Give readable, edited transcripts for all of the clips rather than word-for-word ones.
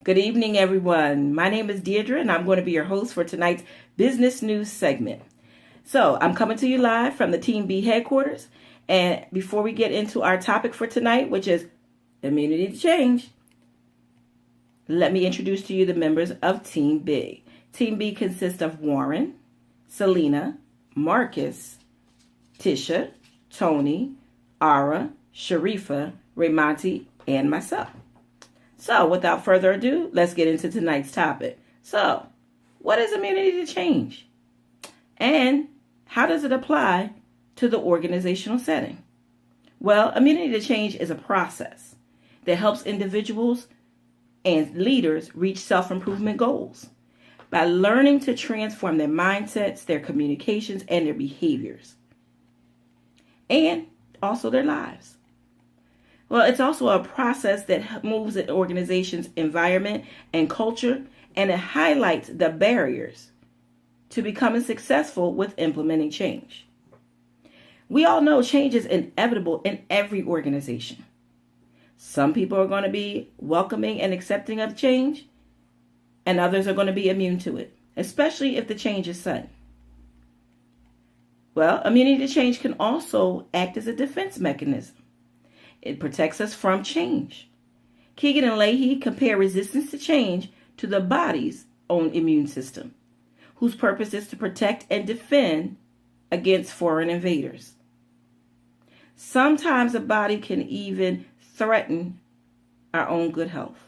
Good evening, everyone. My name is Deirdre, and I'm going to be your host for tonight's business news segment. So I'm coming to you live from the Team B headquarters. And before we get into our topic for tonight, which is immunity to change, let me introduce to you the members of Team B. Team B consists of Warren, Selena, Marcus, Tisha, Tony, Ara, Sharifa, Raymonte, and myself. So, without further ado, let's get into tonight's topic. So, what is immunity to change? And how does it apply to the organizational setting? Well, immunity to change is a process that helps individuals and leaders reach self-improvement goals by learning to transform their mindsets, their communications, and their behaviors, and also their lives. Well, it's also a process that moves an organization's environment and culture, and it highlights the barriers to becoming successful with implementing change. We all know change is inevitable in every organization. Some people are going to be welcoming and accepting of change, and others are going to be immune to it, especially if the change is sudden. Well, immunity to change can also act as a defense mechanism. It protects us from change. Keegan and Leahy compare resistance to change to the body's own immune system, whose purpose is to protect and defend against foreign invaders. Sometimes the body can even threaten our own good health.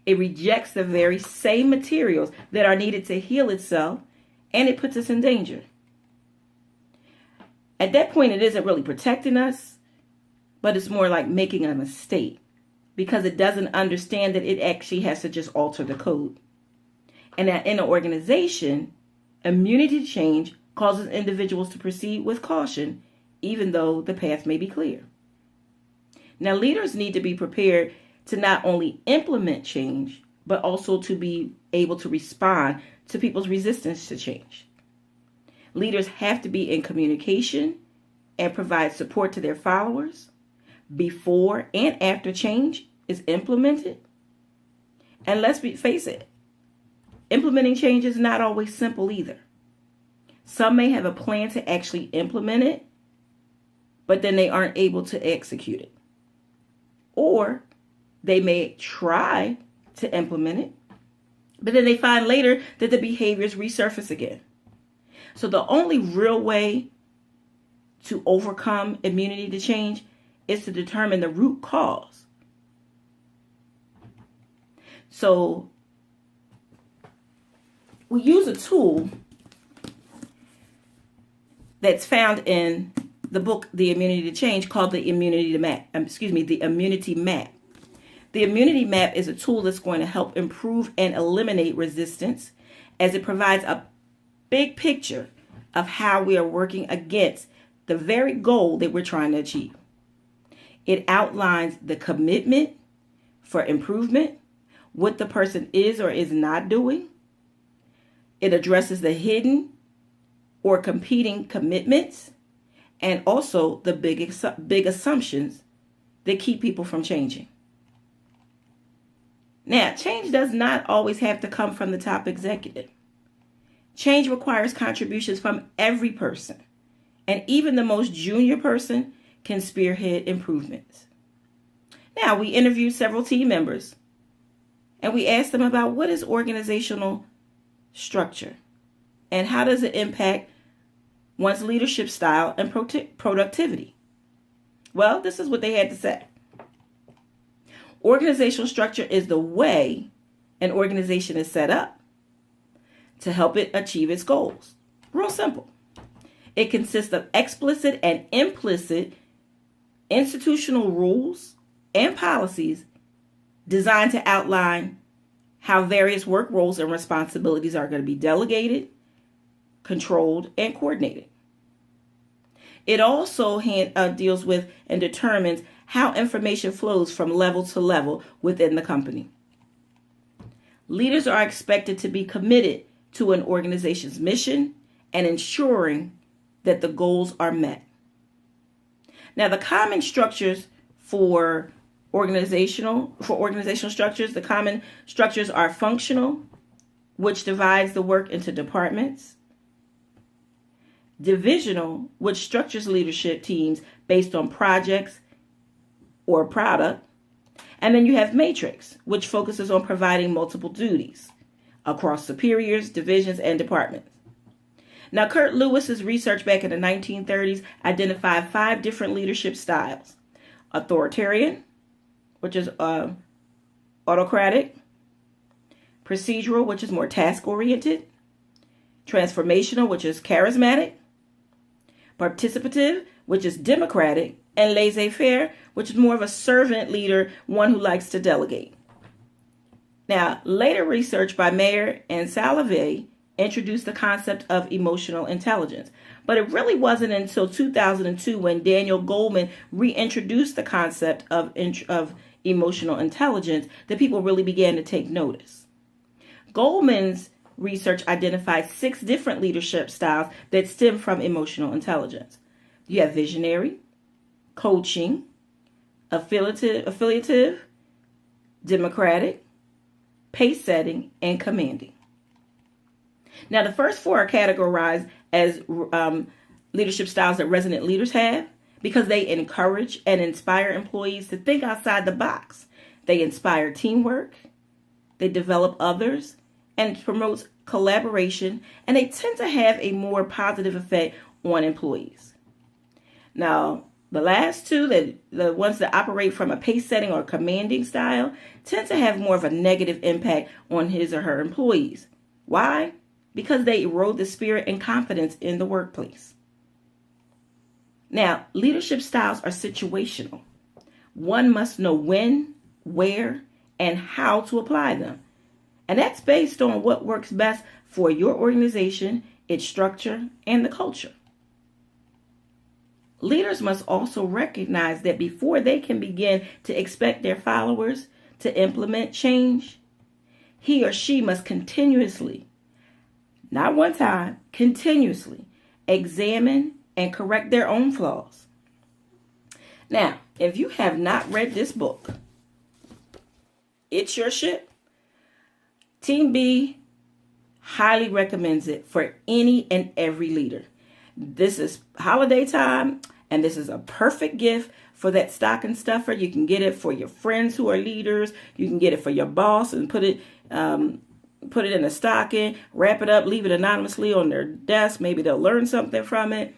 It rejects the very same materials that are needed to heal itself, and it puts us in danger. At that point, it isn't really protecting us, but it's more like making a mistake because it doesn't understand that it actually has to just alter the code. And that in an organization, immunity to change causes individuals to proceed with caution, even though the path may be clear. Now, leaders need to be prepared to not only implement change, but also to be able to respond to people's resistance to change. Leaders have to be in communication and provide support to their followers before and after change is implemented. And let's face it, implementing change is not always simple either. Some may have a plan to actually implement it, but then they aren't able to execute it. Or they may try to implement it, but then they find later that the behaviors resurface again. So the only real way to overcome immunity to change is to determine the root cause. So we use a tool that's found in the book, The Immunity to Change, called the Immunity Map. The Immunity Map. The Immunity Map is a tool that's going to help improve and eliminate resistance, as it provides a big picture of how we are working against the very goal that we're trying to achieve. It outlines the commitment for improvement, what the person is or is not doing. It addresses the hidden or competing commitments, and also the big assumptions that keep people from changing. Now, change does not always have to come from the top executive. Change requires contributions from every person, and even the most junior person can spearhead improvements. Now, we interviewed several team members, and we asked them about what is organizational structure and how does it impact one's leadership style and productivity. Well, this is what they had to say. Organizational structure is the way an organization is set up to help it achieve its goals. Real simple. It consists of explicit and implicit institutional rules and policies designed to outline how various work roles and responsibilities are going to be delegated, controlled, and coordinated. It also deals with and determines how information flows from level to level within the company. Leaders are expected to be committed to an organization's mission and ensuring that the goals are met. Now, the common structures for organizational structures, the common structures are functional, which divides the work into departments. Divisional, which structures leadership teams based on projects or product. And then you have matrix, which focuses on providing multiple duties across superiors, divisions, and departments. Now, Kurt Lewis's research back in the 1930s identified 5 different leadership styles. Authoritarian, which is autocratic. Procedural, which is more task-oriented. Transformational, which is charismatic. Participative, which is democratic. And laissez-faire, which is more of a servant leader, one who likes to delegate. Now, later research by Mayer and Salovey introduced the concept of emotional intelligence. But it really wasn't until 2002 when Daniel Goleman reintroduced the concept of emotional intelligence that people really began to take notice. Goleman's research identified 6 different leadership styles that stem from emotional intelligence. You have visionary, coaching, affiliative, democratic, pace setting, and commanding. Now, the first 4 are categorized as leadership styles that resident leaders have because they encourage and inspire employees to think outside the box. They inspire teamwork, they develop others, and promotes collaboration, and they tend to have a more positive effect on employees. Now, the last 2, the ones that operate from a pace setting or commanding style, tend to have more of a negative impact on his or her employees. Why? Because they erode the spirit and confidence in the workplace. Now, leadership styles are situational. One must know when, where, and how to apply them. And that's based on what works best for your organization, its structure, and the culture. Leaders must also recognize that before they can begin to expect their followers to implement change, he or she must continuously, not one time, continuously examine and correct their own flaws. Now, if you have not read this book, It's Your Ship, Team B highly recommends it for any and every leader. This is holiday time, and this is a perfect gift for that stocking stuffer. You can get it for your friends who are leaders. You can get it for your boss and put it in a stocking, wrap it up, leave it anonymously on their desk. Maybe they'll learn something from it.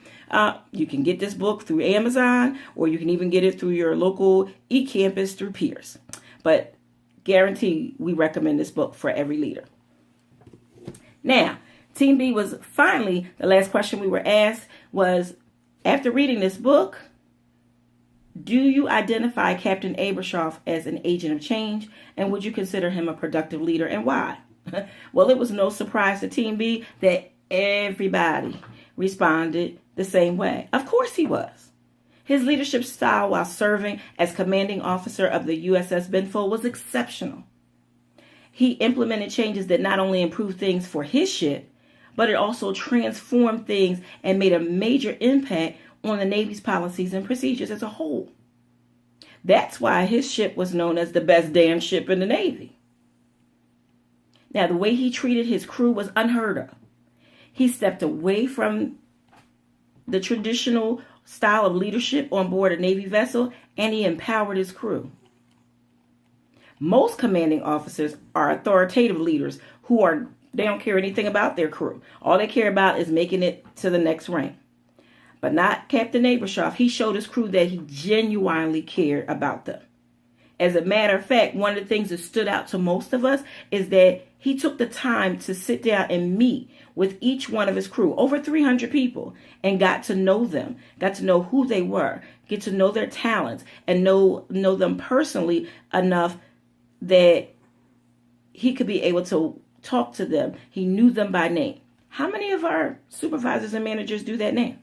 You can get this book through Amazon, or you can even get it through your local eCampus through Pierce. But guarantee we recommend this book for every leader. Now, Team B was finally, the last question we were asked was, after reading this book, do you identify Captain Abrashoff as an agent of change, and would you consider him a productive leader, and why? Well, it was no surprise to Team B that everybody responded the same way. Of course he was. His leadership style while serving as commanding officer of the USS Benfold was exceptional. He implemented changes that not only improved things for his ship, but it also transformed things and made a major impact on the Navy's policies and procedures as a whole. That's why his ship was known as the best damn ship in the Navy. Now, the way he treated his crew was unheard of. He stepped away from the traditional style of leadership on board a Navy vessel, and he empowered his crew. Most commanding officers are authoritative leaders they don't care anything about their crew. All they care about is making it to the next rank. But not Captain Abrashoff. He showed his crew that he genuinely cared about them. As a matter of fact, one of the things that stood out to most of us is that he took the time to sit down and meet with each one of his crew, over 300 people, and got to know them, got to know who they were, get to know their talents, and know them personally enough that he could be able to talk to them. He knew them by name. How many of our supervisors and managers do that now?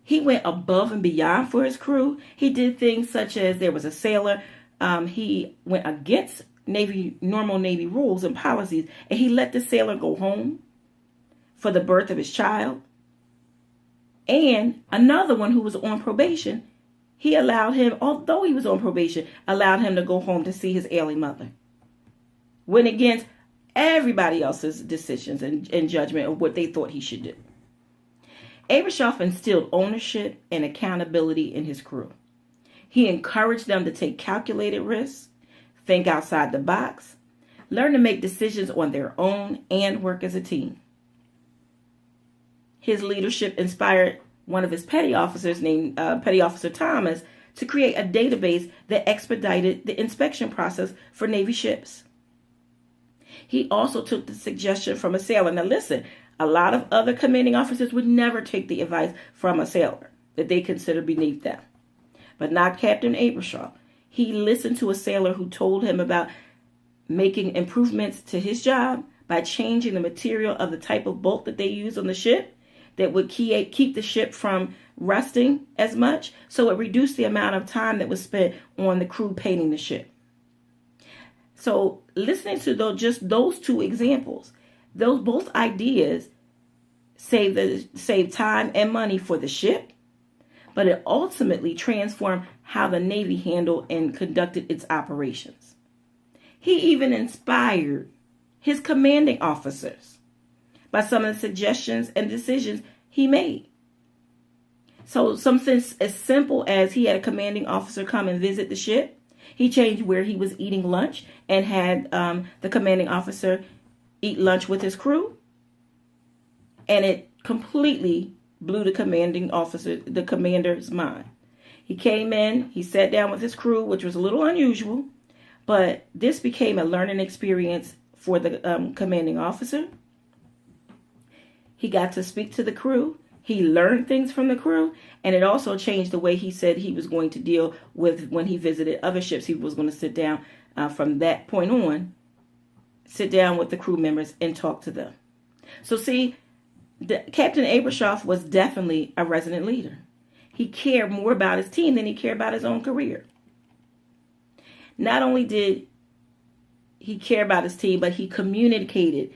He went above and beyond for his crew. He did things such as, there was a sailor, he went against normal Navy rules and policies, and he let the sailor go home for the birth of his child. And another one who was on probation, he allowed him, although he was on probation, allowed him to go home to see his ailing mother. Went against everybody else's decisions and judgment of what they thought he should do. Abrashoff instilled ownership and accountability in his crew. He encouraged them to take calculated risks, think outside the box, learn to make decisions on their own, and work as a team. His leadership inspired one of his petty officers, named Petty Officer Thomas, to create a database that expedited the inspection process for Navy ships. He also took the suggestion from a sailor. Now listen, a lot of other commanding officers would never take the advice from a sailor that they consider beneath them. But not Captain Abrashoff. He listened to a sailor who told him about making improvements to his job by changing the material of the type of bolt that they use on the ship that would keep the ship from rusting as much, so it reduced the amount of time that was spent on the crew painting the ship. So listening to just those two examples, those both ideas save time and money for the ship, but it ultimately transformed how the Navy handled and conducted its operations. He even inspired his commanding officers by some of the suggestions and decisions he made. So something as simple as he had a commanding officer come and visit the ship. He changed where he was eating lunch and had the commanding officer eat lunch with his crew. And it completely blew the commander's mind. He came in, he sat down with his crew, which was a little unusual, but this became a learning experience for the commanding officer. He got to speak to the crew. He learned things from the crew, and it also changed the way he said he was going to deal with when he visited other ships. He was going to sit down from that point on, sit down with the crew members and talk to them. So see, Captain Abrashoff was definitely a resident leader. He cared more about his team than he cared about his own career. Not only did he care about his team, but he communicated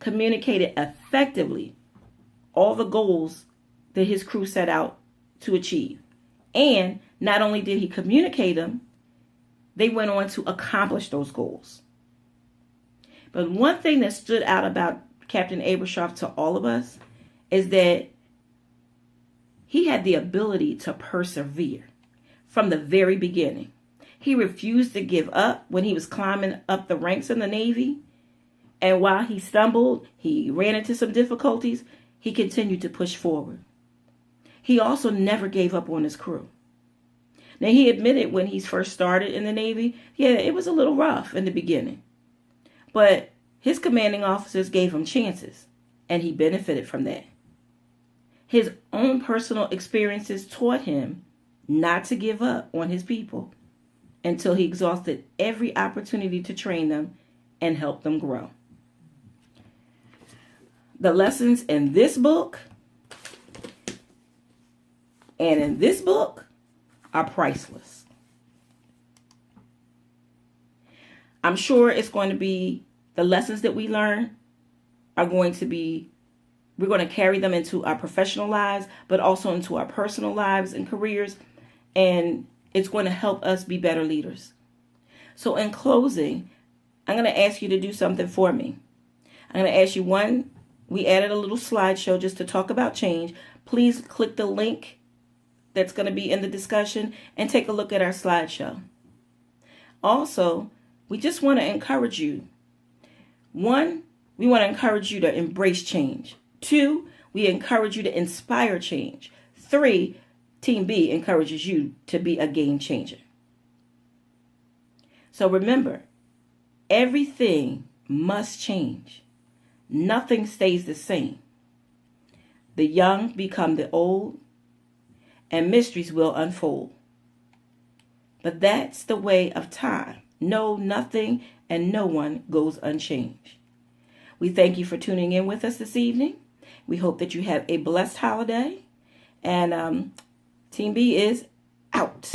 effectively all the goals that his crew set out to achieve. And not only did he communicate them, they went on to accomplish those goals. But one thing that stood out about Captain Abrashoff to all of us is that he had the ability to persevere from the very beginning. He refused to give up when he was climbing up the ranks in the Navy. And while he stumbled, he ran into some difficulties, he continued to push forward. He also never gave up on his crew. Now, he admitted when he first started in the Navy, it was a little rough in the beginning. But his commanding officers gave him chances, and he benefited from that. His own personal experiences taught him not to give up on his people until he exhausted every opportunity to train them and help them grow. The lessons in this book and in this book are priceless. I'm sure it's going to be the lessons that we learn are going to be, we're going to carry them into our professional lives, but also into our personal lives and careers. And it's going to help us be better leaders. So in closing, I'm going to ask you to do something for me. I'm going to ask you we added a little slideshow just to talk about change. Please click the link that's going to be in the discussion and take a look at our slideshow. Also, we just want to encourage you. 1, we want to encourage you to embrace change. 2, we encourage you to inspire change. 3, Team B encourages you to be a game changer. So remember, everything must change. Nothing stays the same. The young become the old, and mysteries will unfold. But that's the way of time. No, nothing and no one goes unchanged. We thank you for tuning in with us this evening. We hope that you have a blessed holiday. And Team B is out.